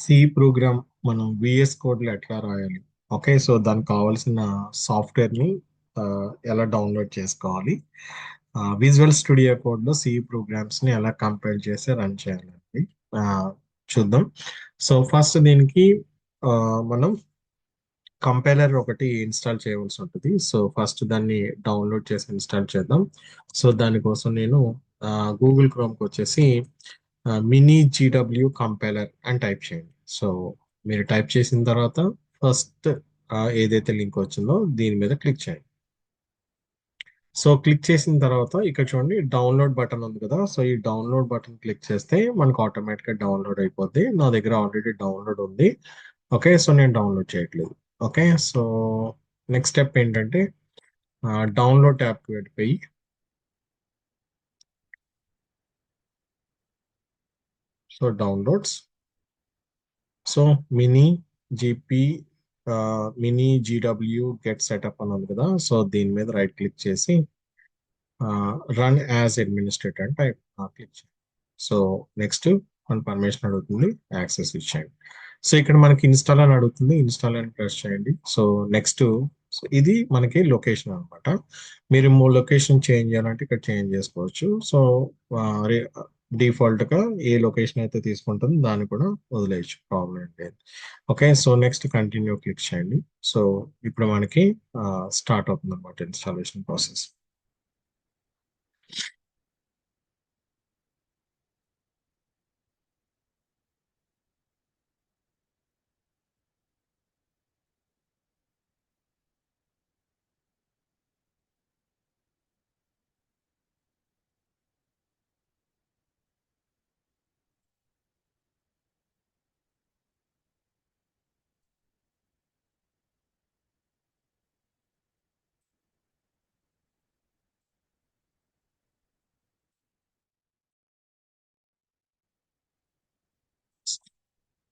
C program మనం VS కోడ్లో ఎట్లా రాయాలి. ఓకే, సో దానికి కావాల్సిన సాఫ్ట్వేర్ని ఎలా డౌన్లోడ్ చేసుకోవాలి, విజువల్ స్టూడియో కోడ్లో సి ప్రోగ్రామ్స్ని ఎలా కంపైల్ చేసి రన్ చేయాలండి ఆ, చూద్దాం. సో ఫస్ట్ దీనికి ఆ, మనం కంపైలర్ ఒకటి ఇన్స్టాల్ చేయవలసి ఉంటుంది. సో ఫస్ట్ దాన్ని డౌన్లోడ్ చేసి ఇన్స్టాల్ చేద్దాం. సో దానికోసం నేను గూగుల్ క్రోమ్కి వచ్చేసి మినీ జీడబ్ల్యూ కంపైలర్ అని టైప్ చేయండి. సో మీరు టైప్ చేసిన తర్వాత ఫస్ట్ ఏదైతే లింక్ వచ్చిందో దీని మీద క్లిక్ చేయండి. సో క్లిక్ చేసిన తర్వాత ఇక్కడ చూడండి డౌన్లోడ్ బటన్ ఉంది కదా. సో ఈ డౌన్లోడ్ బటన్ క్లిక్ చేస్తే మనకు ఆటోమేటిక్గా డౌన్లోడ్ అయిపోద్ది. నా దగ్గర ఆల్రెడీ డౌన్లోడ్ ఉంది. ఓకే, సో నేను డౌన్లోడ్ చేయట్లేదు. ఓకే, సో నెక్స్ట్ స్టెప్ ఏంటంటే డౌన్లోడ్ ట్యాబ్కి వెళ్ళిపోయి so downloads, so mini GP mini GW get setup అని ఉంది కదా. సో దీని మీద రైట్ క్లిక్ చేసి రన్ యాజ్ అడ్మినిస్ట్రేటర్ అని క్లిక్ చేయండి. సో నెక్స్ట్ మన పర్మిషన్ అడుగుతుంది, యాక్సెస్ ఇచ్చేయండి. సో ఇక్కడ మనకి ఇన్స్టాల్ అని అడుగుతుంది, ఇన్స్టాల్ అని ప్రెస్ చేయండి. సో నెక్స్ట్, సో ఇది మనకి లొకేషన్ అనమాట. మీరు లొకేషన్ చేంజ్ చేయాలంటే ఇక్కడ చేంజ్ చేసుకోవచ్చు. సో డిఫాల్ట్ గా ఏ లొకేషన్ అయితే తీసుకుంటుందో దాన్ని కూడా వదిలేయచ్చు, ప్రాబ్లం లేదు. Okay, so next continue click చేయండి. సో ఇప్పుడు మనకి స్టార్ట్ అవుతుంది అనమాట ఇన్స్టాలేషన్ ప్రాసెస్.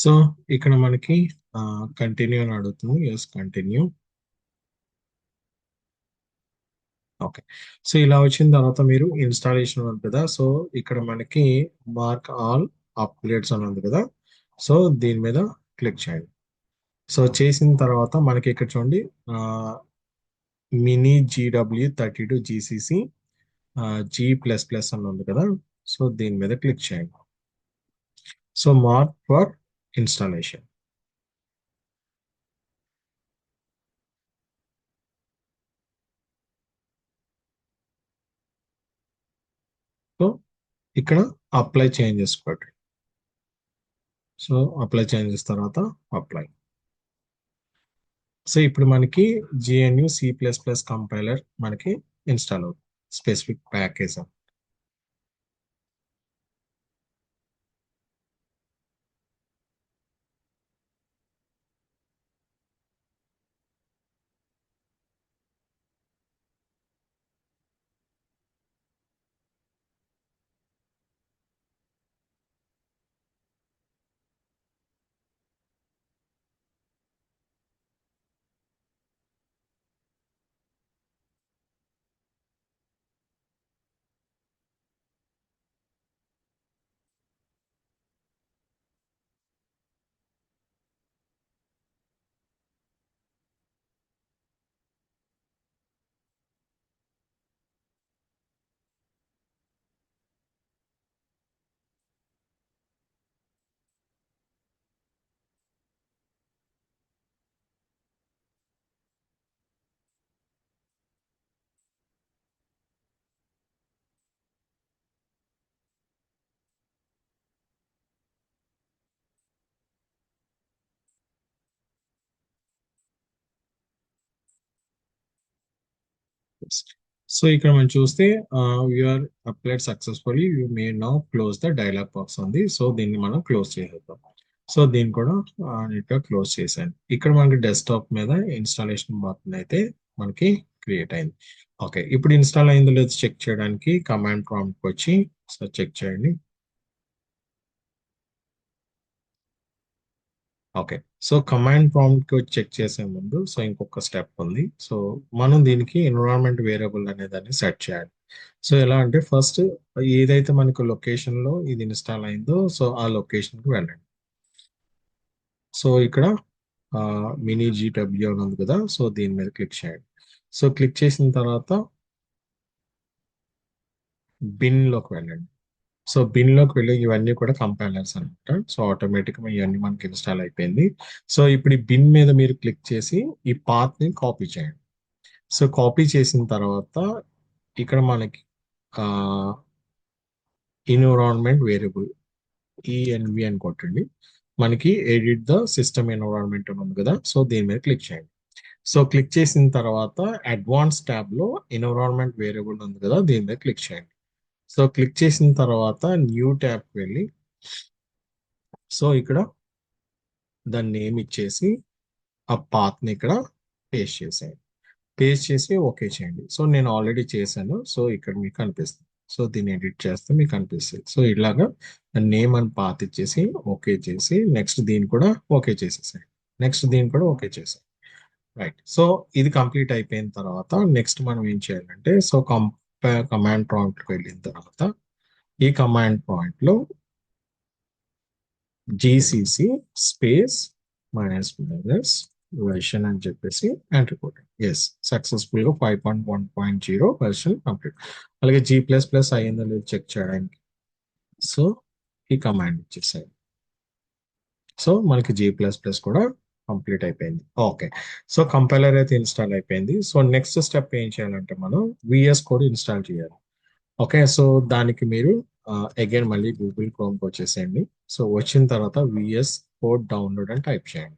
సో ఇక్కడ మనకి కంటిన్యూ అని అడుగుతుంది. Yes, continue. ఓకే, సో ఇలా వచ్చిన తర్వాత మీరు ఇన్స్టాలేషన్ ఉంది కదా. సో ఇక్కడ మనకి మార్క్ ఆల్ అప్గ్రేడ్స్ అని ఉంది కదా. సో దీని మీద క్లిక్ చేయండి. సో చేసిన తర్వాత మనకి ఇక్కడ చూడండి మినీ GW32 GCC G++ అని ఉంది కదా. సో దీని మీద క్లిక్ చేయండి. So mark for installation. So ఇక్కడ అప్లై చేంజెస్ పెట్టండి. సో అప్లై చేంజెస్ తర్వాత అప్లై. సో ఇప్పుడు మనకి GNU C++ కంపైలర్ మనకి ఇన్స్టాల్ అవుతుంది, స్పెసిఫిక్ ప్యాకేజ్. సో ఇక్కడ మనం చూస్తే you're applied successfully, you may now close the dialog box ఉంది. సో దీన్ని మనం క్లోజ్ చేసేద్దాం. సో దీన్ని కూడా నీట్గా క్లోజ్ చేసాను. ఇక్కడ మనకి డెస్క్టాప్ మీద ఇన్స్టాలేషన్ బటన్ అయితే మనకి క్రియేట్ అయింది. ఓకే, ఇప్పుడు ఇన్స్టాల్ అయిందో లేదో చెక్ చేయడానికి కమాండ్ ప్రాంప్ట్కి వచ్చి సో చెక్ చేయండి. Okay, so command prompt check చేసే ముందు సో ఇంకొక స్టెప్ ఉంది. సో మనం దీనికి ఎన్విరాన్మెంట్ వేరియబుల్ అనే దాన్ని సెట్ చేయాలి. సో ఎలా అంటే ఫస్ట్ ఏదైతే మనకు లొకేషన్ లో ఇది ఇన్స్టాల్ అయిందో సో ఆ లొకేషన్ కి వెళ్ళండి. సో ఇక్కడ మినీ జీడబ్ల్యూ అని ఉంది కదా, సో దీని మీద క్లిక్ చేయండి. సో క్లిక్ చేసిన తర్వాత బిన్ లోకి వెళ్ళండి. సో బిన్ లోకి వెళ్ళి ఇవన్నీ కూడా కంపైలర్స్ అనమాట. సో ఆటోమేటిక్ గా ఇవన్నీ మనకి ఇన్స్టాల్ అయిపోయింది. సో ఇప్పుడు ఈ బిన్ మీద మీరు క్లిక్ చేసి ఈ పాత్ ని కాపీ చేయండి. సో కాపీ చేసిన తర్వాత ఇక్కడ మనకి ఎన్విరాన్మెంట్ వేరియబుల్ ఈఎన్వి అని కొట్టండి. మనకి ఎడిట్ ద సిస్టమ్ ఎన్విరాన్మెంట్ అని ఉంది కదా, సో దీని మీద క్లిక్ చేయండి. సో క్లిక్ చేసిన తర్వాత అడ్వాన్స్ ట్యాబ్ లో ఎన్విరాన్మెంట్ వేరియబుల్ ఉంది కదా, దీని మీద క్లిక్ చేయండి. సో క్లిక్ చేసిన తర్వాత న్యూ ట్యాబ్ వెళ్ళి సో ఇక్కడ దాని నేమ్ ఇచ్చేసి ఆ పాత్ ని ఇక్కడ పేస్ట్ చేసేయండి. పేస్ట్ చేసి ఓకే చేయండి. సో నేను ఆల్రెడీ చేశాను, సో ఇక్కడ మీకు కనిపిస్తుంది. సో దీన్ని ఎడిట్ చేస్తే మీకు కనిపిస్తుంది. సో ఇలాగా నేమ్ అని పాత్ ఇచ్చేసి ఓకే చేసి నెక్స్ట్ దీన్ని కూడా ఓకే చేసేసాయి. నెక్స్ట్ దీన్ని కూడా ఓకే చేసాం. రైట్. సో ఇది కంప్లీట్ అయిపోయిన తర్వాత నెక్స్ట్ మనం ఏం చేయాలంటే సో కమాండ్ ప్రాంప్ట్కి వెళ్ళిన తర్వాత ఈ కమాండ్ ప్రాంప్ట్ లో జీసీసీ స్పేస్ మైనస్ వెర్షన్ అని చెప్పేసి ఎంటర్ కొట్టండి. ఎస్, సక్సెస్ఫుల్ గా 5.1.0 వెర్షన్ కంప్లీట్. అలాగే G++ అయ్యిందో లేదో చెక్ చేయడానికి సో ఈ కమాండ్ ఇచ్చేసాయి. సో మనకి G++ కూడా కంప్లీట్ అయిపోయింది. ఓకే. సో కంపైలర్ అయితే ఇన్స్టాల్ అయిపోయింది. సో నెక్స్ట్ స్టెప్ ఏం చేయాలంటే మనం విఎస్ కోడ్ ఇన్స్టాల్ చేయాలి. ఓకే. సో దానికి మీరు అగైన్ మళ్ళీ గూగుల్ క్రోమ్కి వచ్చేసేయండి. సో వచ్చిన తర్వాత విఎస్ కోడ్ డౌన్లోడ్ అని టైప్ చేయండి.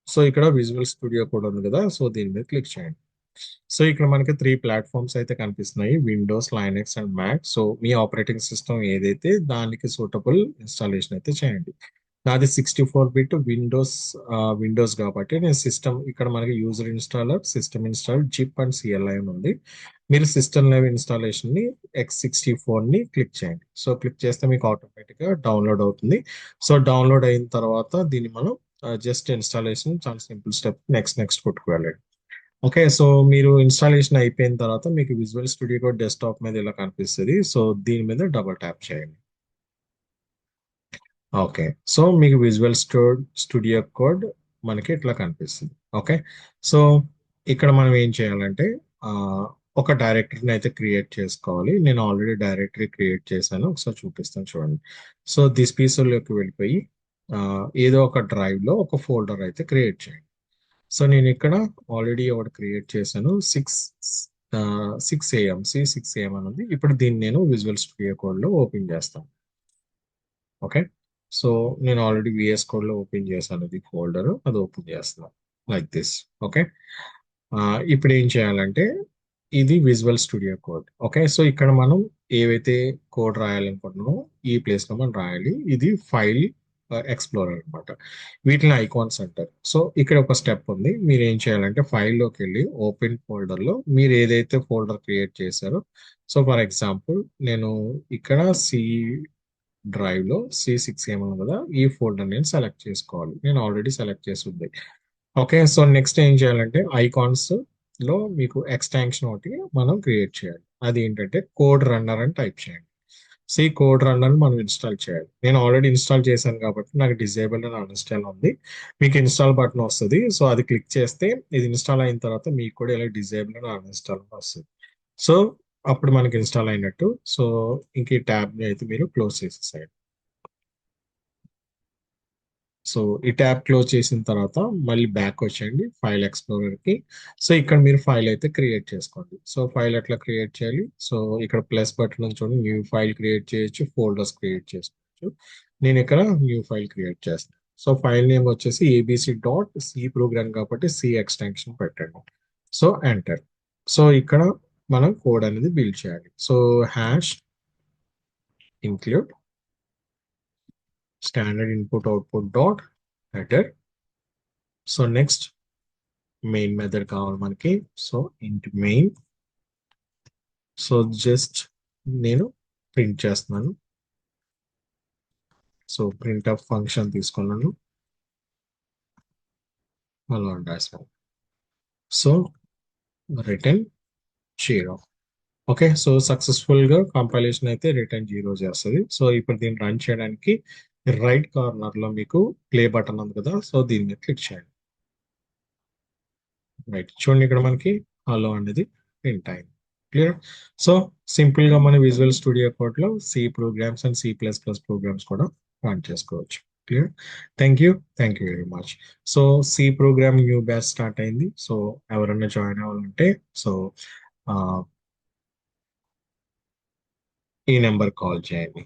సో ఇక్కడ విజువల్ స్టూడియో కోడ్ ఉంది కదా, సో దీని మీద క్లిక్ చేయండి. సో ఇక్కడ మనకి 3 ప్లాట్ఫామ్స్ అయితే కనిపిస్తున్నాయి, Windows, Linux and Mac. So మీ ఆపరేటింగ్ సిస్టమ్ ఏదైతే దానికి సూటబుల్ ఇన్స్టాలేషన్ అయితే చేయండి. నాది 64 బిట్ విండోస్ కాబట్టి నేను సిస్టమ్ ఇక్కడ మనకి user installer, system install, zip and CLI అని ఉంది. మీరు సిస్టమ్ లెవెల్ ఇన్స్టాలేషన్ ని X64 ని క్లిక్ చేయండి. సో క్లిక్ చేస్తే మీకు ఆటోమేటిక్ గా డౌన్లోడ్ అవుతుంది. సో డౌన్లోడ్ అయిన తర్వాత దీన్ని మనం జస్ట్ ఇన్స్టాలేషన్ చాలా సింపుల్ స్టెప్, నెక్స్ట్ కొట్టుకు వెళ్ళండి. ఓకే. సో మీరు ఇన్స్టాలేషన్ అయిపోయిన తర్వాత మీకు విజువల్ స్టూడియో కోడ్ డెస్క్టాప్ మీద ఇలా కనిపిస్తుంది. సో దీని మీద డబుల్ ట్యాప్ చేయండి. ఓకే. సో మీకు విజువల్ స్టూడియో కోడ్ మనకి ఇట్లా కనిపిస్తుంది. ఓకే. సో ఇక్కడ మనం ఏం చేయాలంటే ఆ, ఒక డైరెక్టరీని అయితే క్రియేట్ చేసుకోవాలి. నేను ఆల్రెడీ డైరెక్టరీ క్రియేట్ చేశాను, ఒకసారి చూపిస్తాను చూడండి. సో దిస్ పీసుల్లోకి వెళ్ళిపోయి ఏదో ఒక డ్రైవ్ లో ఒక ఫోల్డర్ అయితే క్రియేట్ చేయండి. సో నేను ఇక్కడ ఆల్రెడీ ఒకటి క్రియేట్ చేశాను, 6 AM C6 AM అని ఉంది. ఇప్పుడు దీన్ని నేను విజువల్ స్టూడియో కోడ్ లో ఓపెన్ చేస్తాను. ఓకే. సో నేను ఆల్రెడీ విఎస్ కోడ్ లో ఓపెన్ చేశాను, ఇది ఫోల్డర్, అది ఓపెన్ చేస్తున్నాను లైక్ దిస్. ఓకే. ఇప్పుడు ఏం చేయాలంటే ఇది visual Studio code. Okay. So ఇక్కడ మనం ఏవైతే కోడ్ రాయాలనుకుంటున్నామో ఈ ప్లేస్ లో మనం రాయాలి. ఇది ఫైల్ ఎక్స్ప్లోరర్ అనమాట. వీటిని ఐకాన్స్ అంటారు. సో ఇక్కడ ఒక స్టెప్ ఉంది. మీరు ఏం చేయాలంటే ఫైల్లోకి వెళ్ళి ఓపెన్ ఫోల్డర్ లో మీరు ఏదైతే ఫోల్డర్ క్రియేట్ చేశారో, సో ఫర్ ఎగ్జాంపుల్ నేను ఇక్కడ డ్రైవ్ లో C6 AM ఉంది కదా, ఈ ఫోల్డర్ నేను సెలెక్ట్ చేసుకోవాలి. నేను ఆల్రెడీ సెలెక్ట్ చేసి ఉంది. ఓకే. సో నెక్స్ట్ ఏం చేయాలంటే ఐకాన్స్ లో మీకు ఎక్స్టెన్షన్ ఒకటి మనం క్రియేట్ చేయాలి. అది ఏంటంటే కోడ్ రన్నర్ అని టైప్ చేయండి. సి కోడ్ రన్నర్ మనం ఇన్స్టాల్ చేయాలి. నేను ఆల్రెడీ ఇన్స్టాల్ చేశాను కాబట్టి నాకు డిజేబుల్ అని అన్ఇన్స్టాల్ ఉంది. మీకు ఇన్స్టాల్ బటన్ వస్తుంది. సో అది క్లిక్ చేస్తే ఇది ఇన్స్టాల్ అయిన తర్వాత మీకు కూడా ఇలా డిజేబుల్ అని అన్ఇన్స్టాల్ వస్తుంది. సో అప్పుడు మనకి ఇన్స్టాల్ అయినట్టు. సో ఇంక ఈ ట్యాబ్ ని అయితే మీరు క్లోజ్ చేసేసారు. సో ఈ ట్యాబ్ క్లోజ్ చేసిన తర్వాత మళ్ళీ బ్యాక్ వచ్చేయండి ఫైల్ ఎక్స్ప్లోరర్ కి. సో ఇక్కడ మీరు ఫైల్ అయితే క్రియేట్ చేసుకోండి. సో ఫైల్ ఎట్లా క్రియేట్ చేయాలి? సో ఇక్కడ ప్లస్ బటన్ చూడండి, న్యూ ఫైల్ క్రియేట్ చేయొచ్చు, ఫోల్డర్స్ క్రియేట్ చేసుకోవచ్చు. నేను ఇక్కడ న్యూ ఫైల్ క్రియేట్ చేస్తాను. సో ఫైల్ నేమ్ వచ్చేసి ABC.C ప్రోగ్రామ్ కాబట్టి సి ఎక్స్టెన్షన్ పెట్టండి. So enter. సో ఇక్కడ మనం కోడ్ అనేది బిల్డ్ చేయాలి. So hash include standard input output dot header. So next main method కావాలి మనకి. సో ఇంట్ మెయిన్. సో జస్ట్ నేను ప్రింట్ చేస్తున్నాను. సో ప్రింట్ ఆఫ్ ఫంక్షన్ తీసుకున్నాను, అలా రాసాను. So return 0. Okay. So successful గా కంపైలేషన్ అయితే రిటర్న్ 0 చేస్తుంది. సో ఇప్పుడు దీన్ని రన్ చేయడానికి రైట్ కార్నర్ లో మీకు ప్లే బటన్ ఉంది కదా, సో దీని మీద క్లిక్ చేయండి. రైట్, చూడండి ఇక్కడ మనకి హలో అనేది ప్రింట్ అయింది. క్లియర్. సో సింపుల్ గా మన విజువల్ స్టూడియో కోడ్ లో C programs and C++ programs కూడా రన్ చేసుకోవచ్చు. Clear. Thank you. Thank you very much. So C program new batch start అయింది. సో ఎవరైనా జాయిన్ అవ్వాలంటే సో ఈ నెంబర్ కాల్ చేయండి.